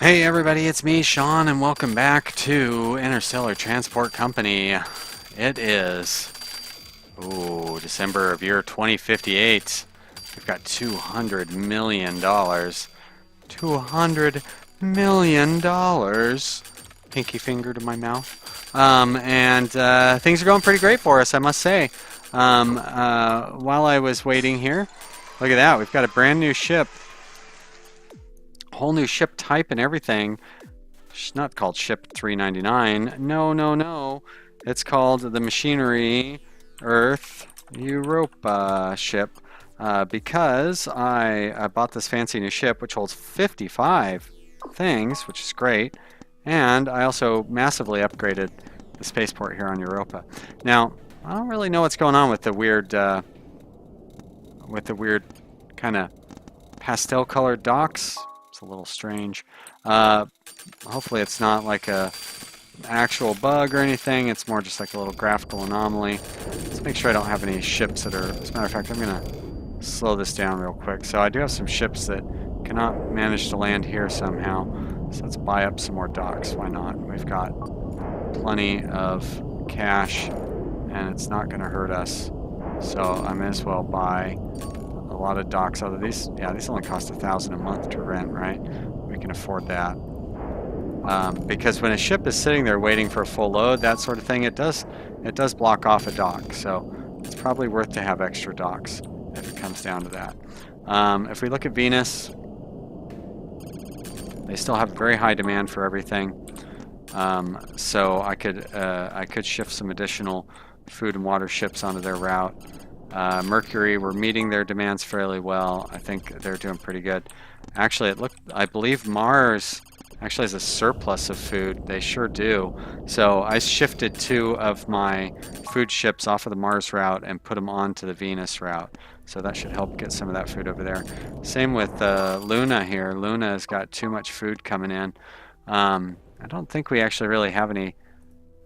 Hey everybody, it's me, Sean, and welcome back to Interstellar Transport Company. It is, December of year 2058. We've got $200 million. $200 million. Pinky finger to my mouth. And things are going pretty great for us, I must say. While I was waiting here, look at that, we've got a brand new ship. Whole new ship type and everything. It's not called ship 399. No. It's called the Machinery Earth Europa ship because I bought this fancy new ship which holds 55 things, which is great, and I also massively upgraded the spaceport here on Europa. Now, I don't really know what's going on with the weird kind of pastel colored docks. A little strange. Hopefully it's not like a actual bug or anything. It's more just like a little graphical anomaly. Let's make sure I don't have any ships that are... As a matter of fact, I'm going to slow this down real quick. So I do have some ships that cannot manage to land here somehow. So let's buy up some more docks. Why not? We've got plenty of cash and it's not going to hurt us. So I may as well buy a lot of docks out of these. Yeah, these only cost $1,000 a month to rent, right? We can afford that. Because when a ship is sitting there waiting for a full load, that sort of thing, it does block off a dock. So it's probably worth to have extra docks if it comes down to that. If we look at Venus, they still have very high demand for everything. So I could shift some additional food and water ships onto their route. Mercury, we're meeting their demands fairly well. I think they're doing pretty good. Actually, I believe Mars actually has a surplus of food. They sure do. So I shifted 2 of my food ships off of the Mars route and put them onto the Venus route. So that should help get some of that food over there. Same with Luna here. Luna has got too much food coming in. I don't think we actually really have any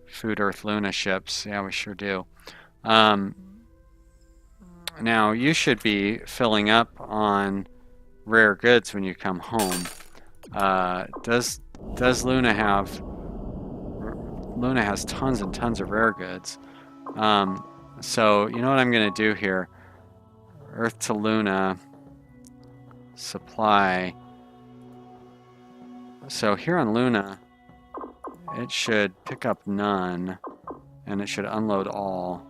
food Earth Luna ships. Yeah, we sure do. Now, you should be filling up on rare goods when you come home. Does Luna have... Luna has tons and tons of rare goods. So, you know what I'm going to do here? Earth to Luna supply. So here on Luna, it should pick up none, and it should unload all.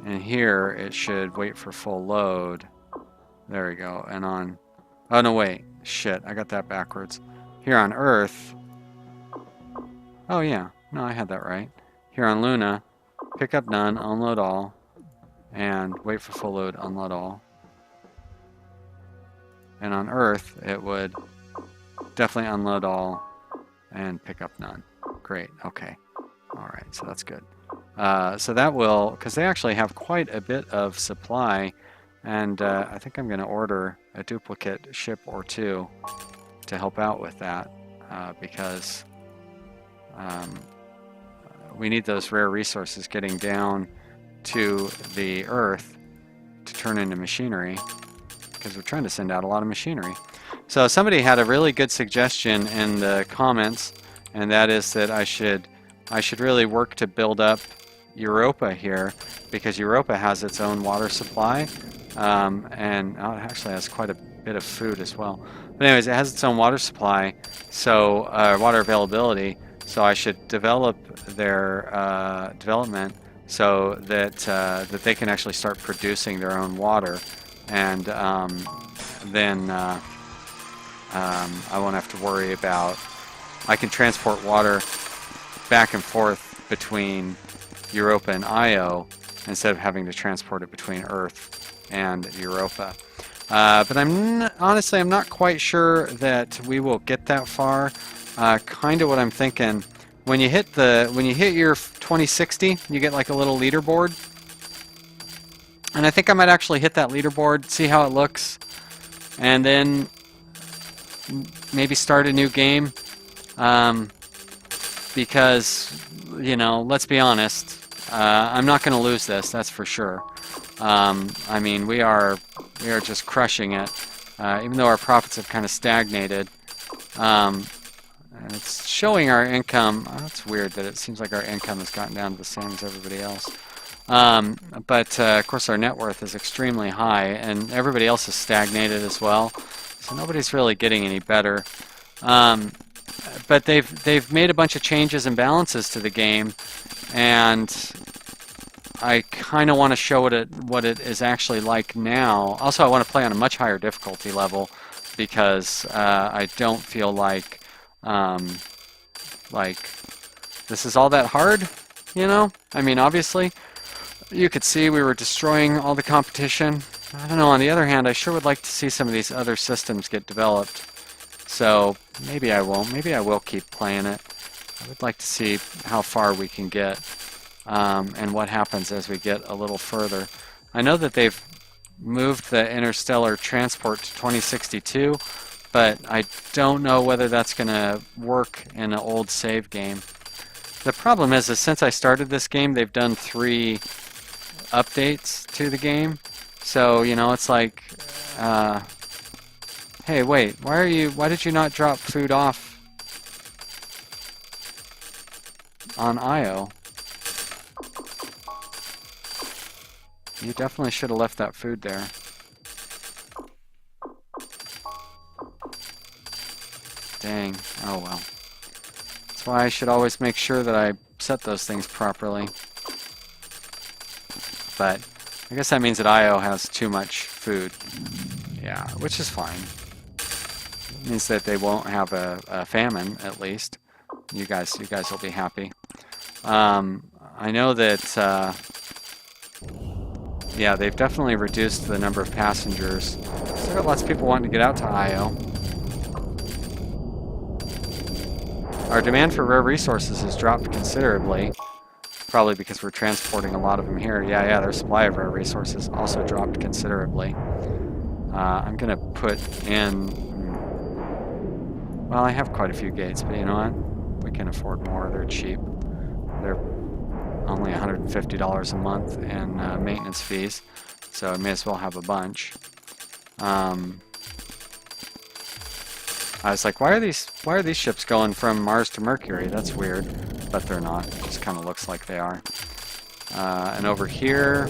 And here it should wait for full load. There we go. And on... Oh, no, wait. Shit, I got that backwards. Here on Earth... Oh, yeah. No, I had that right. Here on Luna, pick up none, unload all, and wait for full load, unload all. And on Earth, it would definitely unload all and pick up none. Great. Okay. All right, so that's good. So that will, because they actually have quite a bit of supply, and I think I'm going to order a duplicate ship or 2 to help out with that, because we need those rare resources getting down to the Earth to turn into machinery, because we're trying to send out a lot of machinery. So somebody had a really good suggestion in the comments, and that is that I should really work to build up Europa here, because Europa has its own water supply, and it actually has quite a bit of food as well. But anyways, it has its own water supply, so water availability. So I should develop their development so that that they can actually start producing their own water, and then I won't have to worry about. I can transport water back and forth between Europa and Io instead of having to transport it between Earth and Europa. But honestly, I'm not quite sure that we will get that far. Kind of what I'm thinking, when you hit your 2060, you get like a little leaderboard, and I think I might actually hit that leaderboard, see how it looks, and then maybe start a new game. Because, you know, let's be honest, I'm not going to lose this, that's for sure. I mean, we are just crushing it. Even though our profits have kind of stagnated, And it's showing our income. Oh, that's weird that it seems like our income has gotten down to the same as everybody else. But of course our net worth is extremely high, and everybody else is stagnated as well. So nobody's really getting any better. But they've made a bunch of changes and balances to the game, and I kind of want to show what it is actually like now. Also, I want to play on a much higher difficulty level because I don't feel like this is all that hard, you know? I mean, obviously, you could see we were destroying all the competition. I don't know, on the other hand, I sure would like to see some of these other systems get developed. So maybe I won't. Maybe I will keep playing it. I would like to see how far we can get and what happens as we get a little further. I know that they've moved the interstellar transport to 2062, but I don't know whether that's going to work in an old save game. The problem is since I started this game, they've done 3 updates to the game. So, you know, it's like, hey, wait, why did you not drop food off on IO? You definitely should have left that food there. Dang, oh well. That's why I should always make sure that I set those things properly. But I guess that means that IO has too much food. Yeah, which is fine. It means that they won't have a famine, at least. You guys will be happy. I know that, yeah, they've definitely reduced the number of passengers. Still got lots of people wanting to get out to IO. Our demand for rare resources has dropped considerably. Probably because we're transporting a lot of them here. Yeah, their supply of rare resources also dropped considerably. I'm going to put in... Well, I have quite a few gates, but you know what? We can afford more. They're cheap. They're only $150 a month in maintenance fees, so I may as well have a bunch. I was like, why are these ships going from Mars to Mercury? That's weird, but they're not. It just kind of looks like they are. And over here,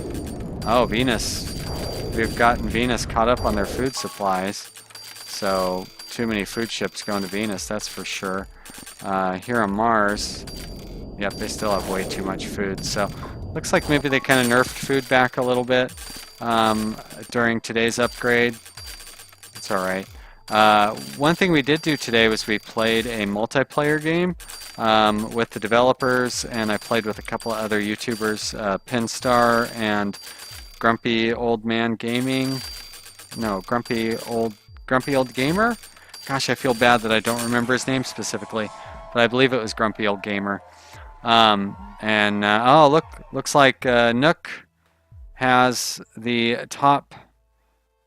oh, Venus. We've gotten Venus caught up on their food supplies, so too many food ships going to Venus, that's for sure. Here on Mars, yep, they still have way too much food, so looks like maybe they kind of nerfed food back a little bit during today's upgrade. It's alright. One thing we did do today was we played a multiplayer game with the developers, and I played with a couple of other YouTubers, Pinstar and Grumpy Old Man Gaming. No, Grumpy Old Gamer? Gosh, I feel bad that I don't remember his name specifically, but I believe it was Grumpy Old Gamer. Oh, looks like Nook has the top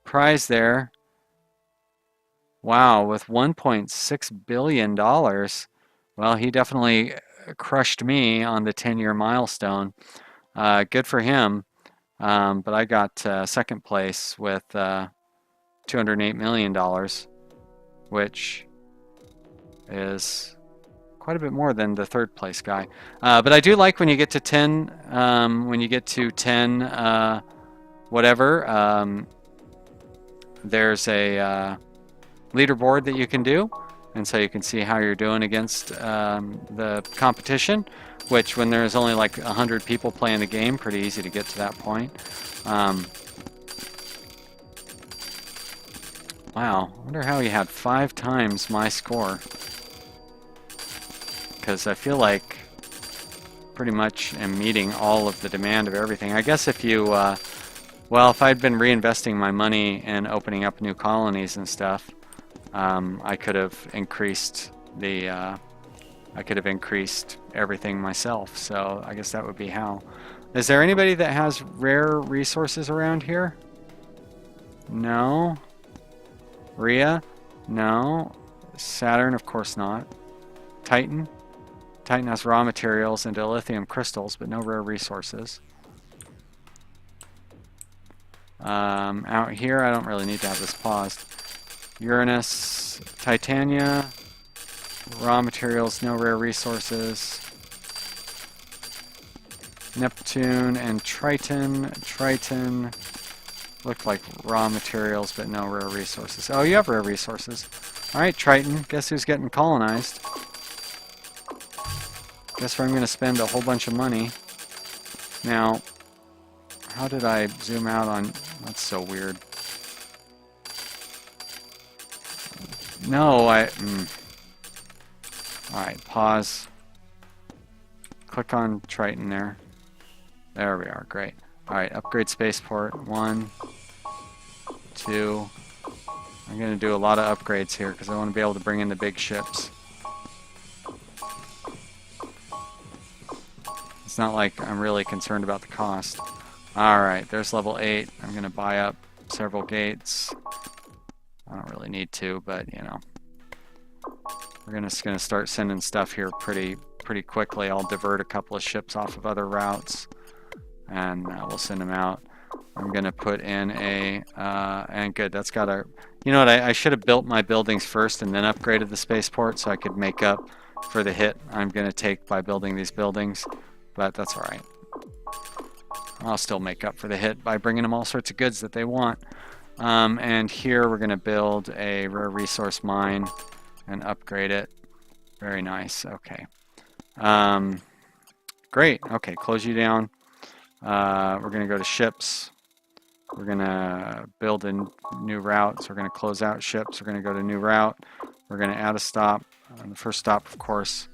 prize there. Wow, with $1.6 billion. Well, he definitely crushed me on the 10-year milestone. Good for him. But I got second place with $208 million, which is quite a bit more than the third place guy. But I do like when you get to 10, whatever, there's a leaderboard that you can do, and so you can see how you're doing against the competition, which when there's only like 100 people playing the game, pretty easy to get to that point. Wow, I wonder how he had 5 times my score, because I feel like pretty much am meeting all of the demand of everything. I guess if you well, if I'd been reinvesting my money and opening up new colonies and stuff, I could have increased everything myself. So I guess that would be how. Is there anybody that has rare resources around here? No. Rhea? No. Saturn, of course not. Titan? Titan has raw materials and dilithium crystals, but no rare resources. Out here, I don't really need to have this paused. Uranus, Titania, raw materials, no rare resources. Neptune and Triton. Triton looked like raw materials, but no rare resources. Oh, you have rare resources. Alright, Triton. Guess who's getting colonized? Guess where I'm going to spend a whole bunch of money. Now, how did I zoom out on... That's so weird. No, Alright, pause. Click on Triton there. There we are, great. Alright, upgrade spaceport. 1, 2. I'm going to do a lot of upgrades here because I want to be able to bring in the big ships. It's not like I'm really concerned about the cost. Alright, there's level 8. I'm going to buy up several gates. I don't really need to, but you know. We're just going to start sending stuff here pretty quickly. I'll divert a couple of ships off of other routes, and we'll send them out. I'm going to put in a, and good, that's got a, you know what, I should have built my buildings first and then upgraded the spaceport so I could make up for the hit I'm going to take by building these buildings, but that's alright. I'll still make up for the hit by bringing them all sorts of goods that they want. And here we're going to build a rare resource mine and upgrade it. Very nice. Okay. Great. Okay, close you down. We're going to go to ships. We're going to build a new route. So we're going to close out ships. We're going to go to new route. We're going to add a stop. The first stop, of course,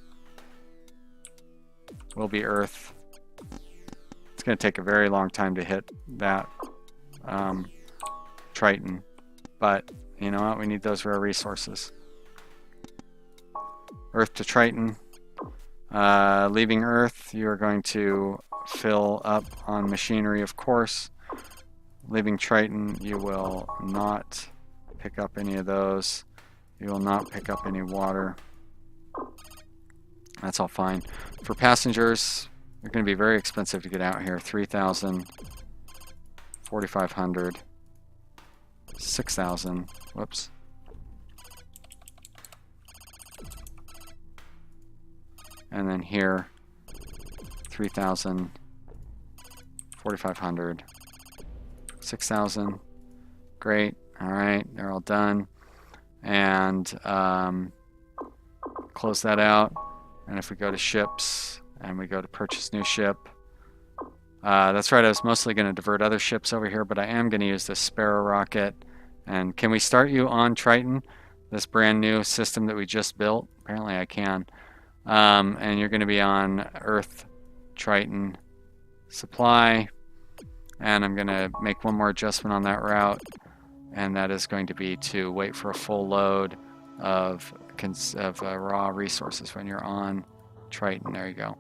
will be Earth. It's going to take a very long time to hit that Triton. But you know what? We need those rare resources. Earth to Triton. Leaving Earth, you are going to fill up on machinery, of course. Leaving Triton, you will not pick up any of those. You will not pick up any water. That's all fine. For passengers, they're going to be very expensive to get out here. 3,000, 4,500, 6,000. Whoops. And then here, 3,000, 4,500, 6,000. Great. All right, they're all done. And close that out. And if we go to ships and we go to purchase new ship, that's right, I was mostly going to divert other ships over here, but I am going to use this Sparrow rocket. And can we start you on Triton, this brand new system that we just built? Apparently I can. And you're going to be on Earth Triton supply, and I'm going to make one more adjustment on that route, and that is going to be to wait for a full load of raw resources when you're on Triton. There you go.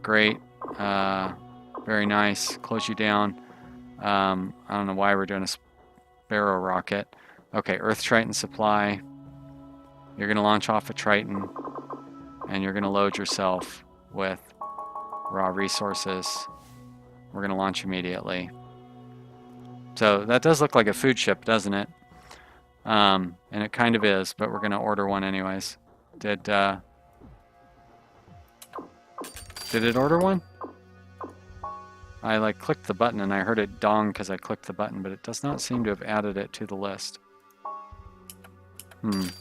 Great. Very nice. Close you down. I don't know why we're doing a Sparrow rocket. Okay, Earth Triton supply. You're going to launch off a Triton, and you're going to load yourself with raw resources. We're going to launch immediately. So that does look like a food ship, doesn't it? And it kind of is, but we're going to order one anyways. Did it order one? I like clicked the button and I heard it dong because I clicked the button, but it does not seem to have added it to the list. What's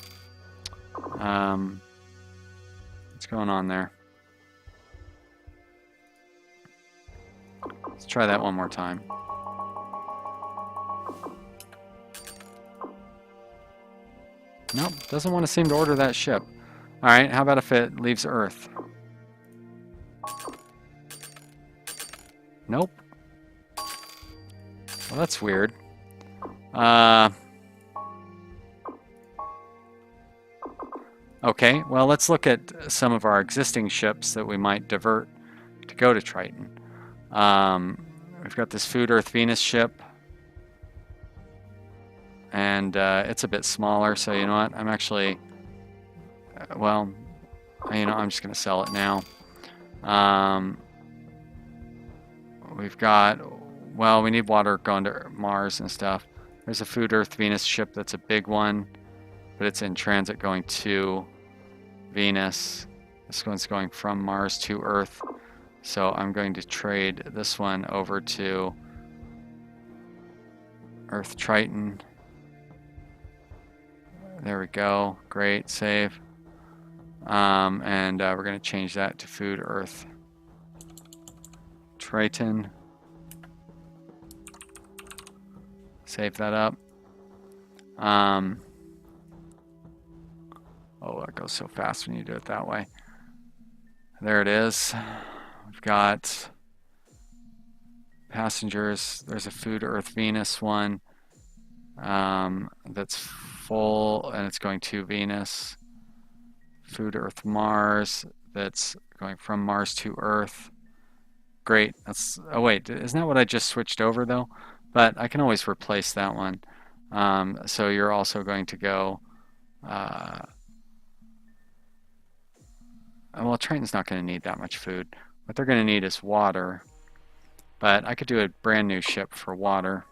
going on there? Let's try that one more time. Nope, doesn't want to seem to order that ship. Alright, how about if it leaves Earth? Nope. Well, that's weird. Okay, well, let's look at some of our existing ships that we might divert to go to Triton. We've got this Food Earth Venus ship, and it's a bit smaller, so you know what, I'm actually, well, you know, I'm just going to sell it now. We've got, well, we need water going to Mars and stuff. There's a Food Earth Venus ship that's a big one, but it's in transit going to Venus. This one's going from Mars to Earth. So I'm going to trade this one over to Earth Triton. There we go. Great, save. And we're going to change that to Food Earth Triton. Save that up. Oh, that goes so fast when you do it that way. There it is. We've got passengers. There's a Food Earth Venus one that's full, and it's going to Venus. Food Earth Mars that's going from Mars to Earth. Great. That's, oh wait, isn't that what I just switched over though? But I can always replace that one. So you're also going to go, well, Triton's not going to need that much food. What they're going to need is water. But I could do a brand new ship for water.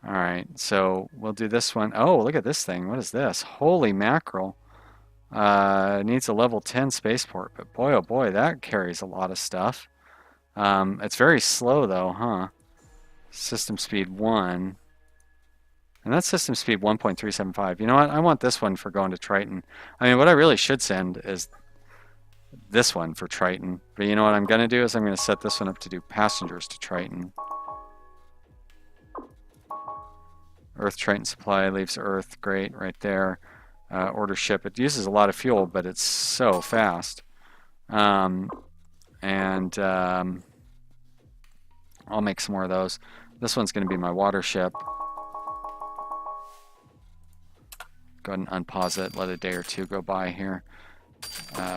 All right, so we'll do this one. Oh, look at this thing. What is this? Holy mackerel. It needs a level 10 spaceport, but boy, oh boy, that carries a lot of stuff. It's very slow though, huh? System speed 1. And that's system speed 1.375. You know what? I want this one for going to Triton. I mean, what I really should send is this one for Triton. But you know what I'm going to do is I'm going to set this one up to do passengers to Triton. Earth Triton supply leaves Earth. Great, right there. Order ship. It uses a lot of fuel, but it's so fast. I'll make some more of those. This one's going to be my water ship. Go ahead and unpause it. Let a day or two go by here.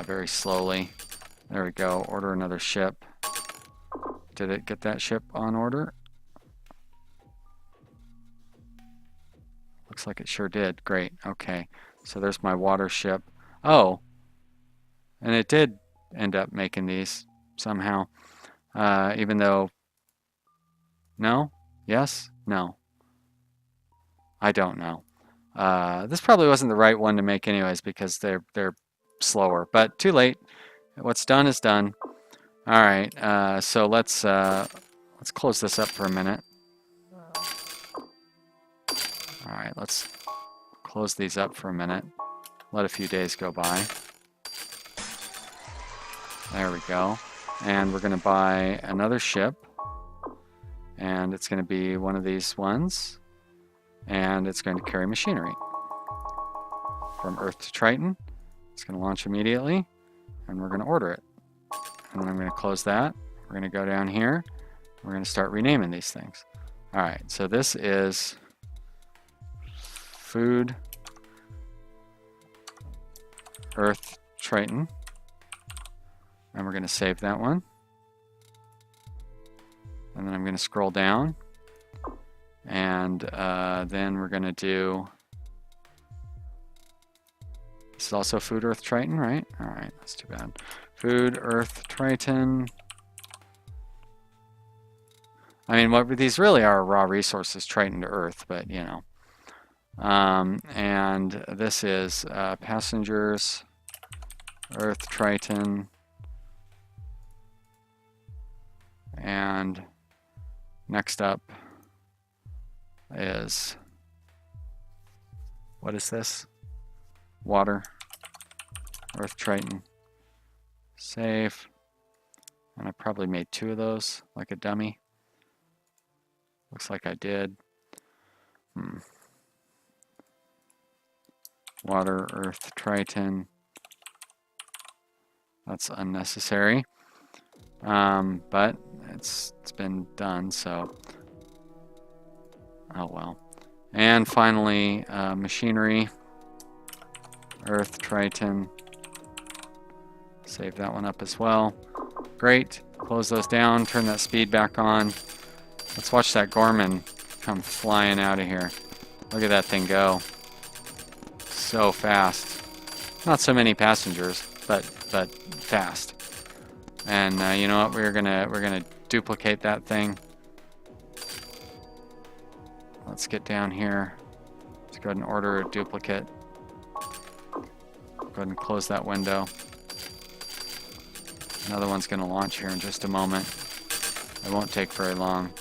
Very slowly. There we go. Order another ship. Did it get that ship on order? Looks like it sure did. Great. Okay. So there's my water ship. Oh. And it did end up making these somehow. Even though... No? Yes? No. I don't know. This probably wasn't the right one to make anyways because they're slower. But too late. What's done is done. All right. So let's close this up for a minute. All right. Let's close these up for a minute. Let a few days go by. There we go. And we're going to buy another ship. And it's going to be one of these ones. And it's going to carry machinery. From Earth to Triton. It's going to launch immediately. And we're going to order it. And then I'm going to close that. We're going to go down here. We're going to start renaming these things. All right. So this is Food Earth Triton. And we're going to save that one. And then I'm going to scroll down. And then we're going to do... This is also Food Earth Triton, right? All right, that's too bad. Food Earth Triton. I mean, what these really are raw resources, Triton to Earth, but you know. And this is Passengers, Earth Triton. And next up is, what is this? Water, Earth Triton, save. And I probably made 2 of those like a dummy. Looks like I did. Water, Earth, Triton. That's unnecessary. But it's been done, so oh well. And finally, machinery, Earth, Triton. Save that one up as well. Great. Close those down. Turn that speed back on. Let's watch that Gorman come flying out of here. Look at that thing go. So fast. Not so many passengers, but fast. And you know what? We're gonna duplicate that thing. Let's get down here. Let's go ahead and order a duplicate. Go ahead and close that window. Another one's going to launch here in just a moment. It won't take very long.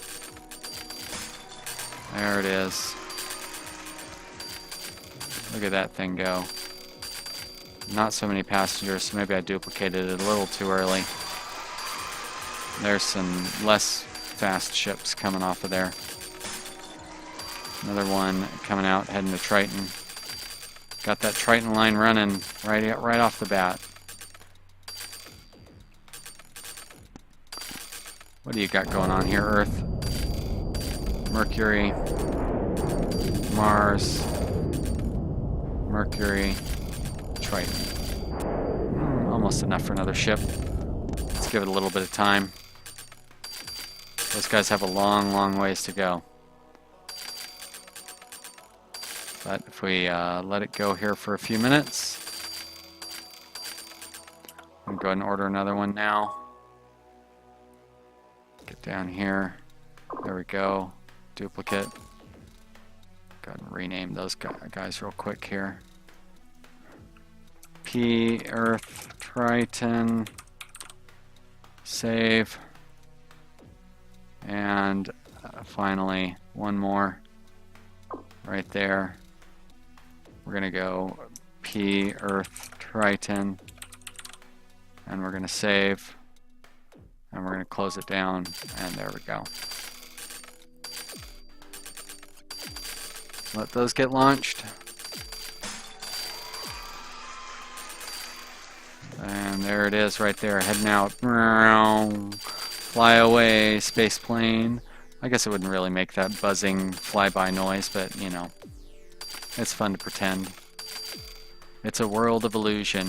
There it is. Look at that thing go. Not so many passengers, so maybe I duplicated it a little too early. There's some less fast ships coming off of there. Another one coming out, heading to Triton. Got that Triton line running right off the bat. What do you got going on here, Earth? Mercury, Mars, Mercury, Triton. Almost enough for another ship. Let's give it a little bit of time. Those guys have a long ways to go. But if we let it go here for a few minutes, I'm going to go ahead and order another one now. Get down here. There we go. Duplicate. Go ahead and rename those guys real quick here. P, Earth, Triton, save, and finally one more right there. We're going to go P, Earth, Triton, and we're going to save, and we're going to close it down, and there we go. Let those get launched. And there it is right there, heading out. Fly away, space plane. I guess it wouldn't really make that buzzing flyby noise, but you know, it's fun to pretend. It's a world of illusion.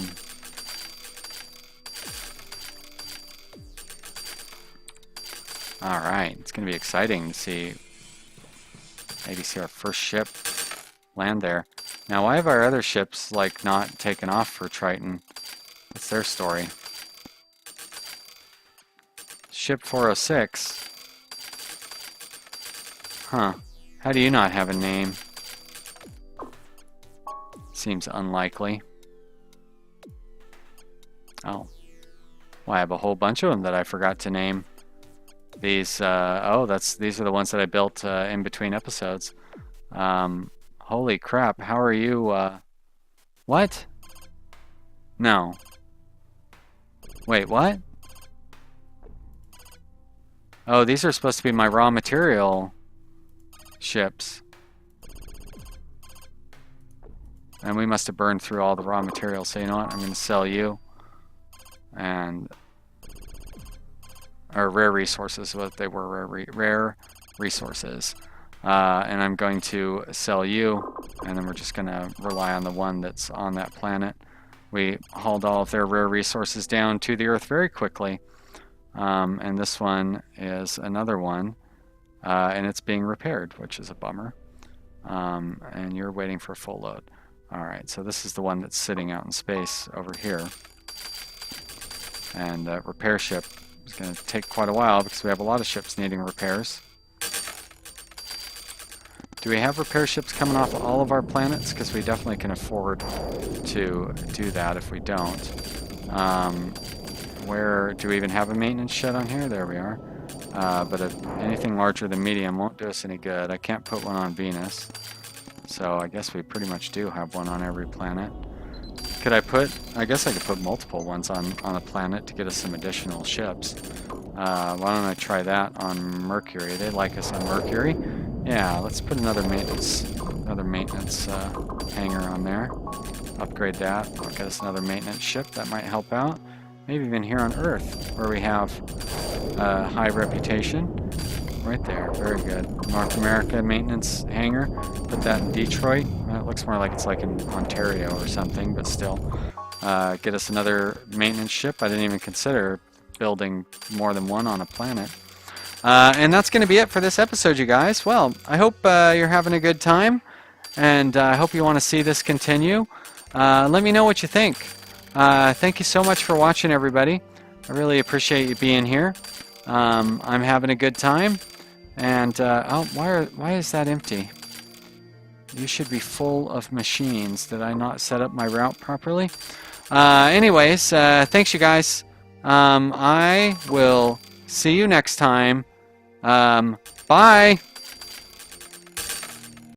Alright, it's going to be exciting to maybe see our first ship land there. Now, why have our other ships like not taken off for Triton? What's their story? Ship 406. Huh. How do you not have a name? Seems unlikely. Oh. Well, I have a whole bunch of them that I forgot to name. These, these are the ones that I built in between episodes. Holy crap, how are you, what? No. Wait, what? Oh, these are supposed to be my raw material ships. And we must have burned through all the raw materials, so you know what? I'm going to sell you. And... or rare resources, what they were, rare resources. And I'm going to sell you, and then we're just going to rely on the one that's on that planet. We hauled all of their rare resources down to the Earth very quickly. And this one is another one, and it's being repaired, which is a bummer. And you're waiting for full load. Alright, so this is the one that's sitting out in space over here. And repair ship is going to take quite a while because we have a lot of ships needing repairs. Do we have repair ships coming off all of our planets? Because we definitely can afford to do that if we don't. Where do we even have a maintenance shed on here? There we are. But anything larger than medium won't do us any good. I can't put one on Venus. So I guess we pretty much do have one on every planet. Could I put... I guess I could put multiple ones on a planet to get us some additional ships. Why don't I try that on Mercury? They like us on Mercury. Yeah, let's put another maintenance hangar on there. Upgrade that. I'll get us another maintenance ship. That might help out. Maybe even here on Earth, where we have a high reputation. Right there. Very good. North America maintenance hangar. Put that in Detroit. It looks more like it's like in Ontario or something, but still. Get us another maintenance ship. I didn't even consider building more than one on a planet. And that's going to be it for this episode, you guys. Well, I hope you're having a good time, and I hope you want to see this continue. Let me know what you think. Thank you so much for watching, everybody. I really appreciate you being here. I'm having a good time. And, oh, why is that empty? You should be full of machines. Did I not set up my route properly? Anyways, thanks you guys. I will see you next time. Bye.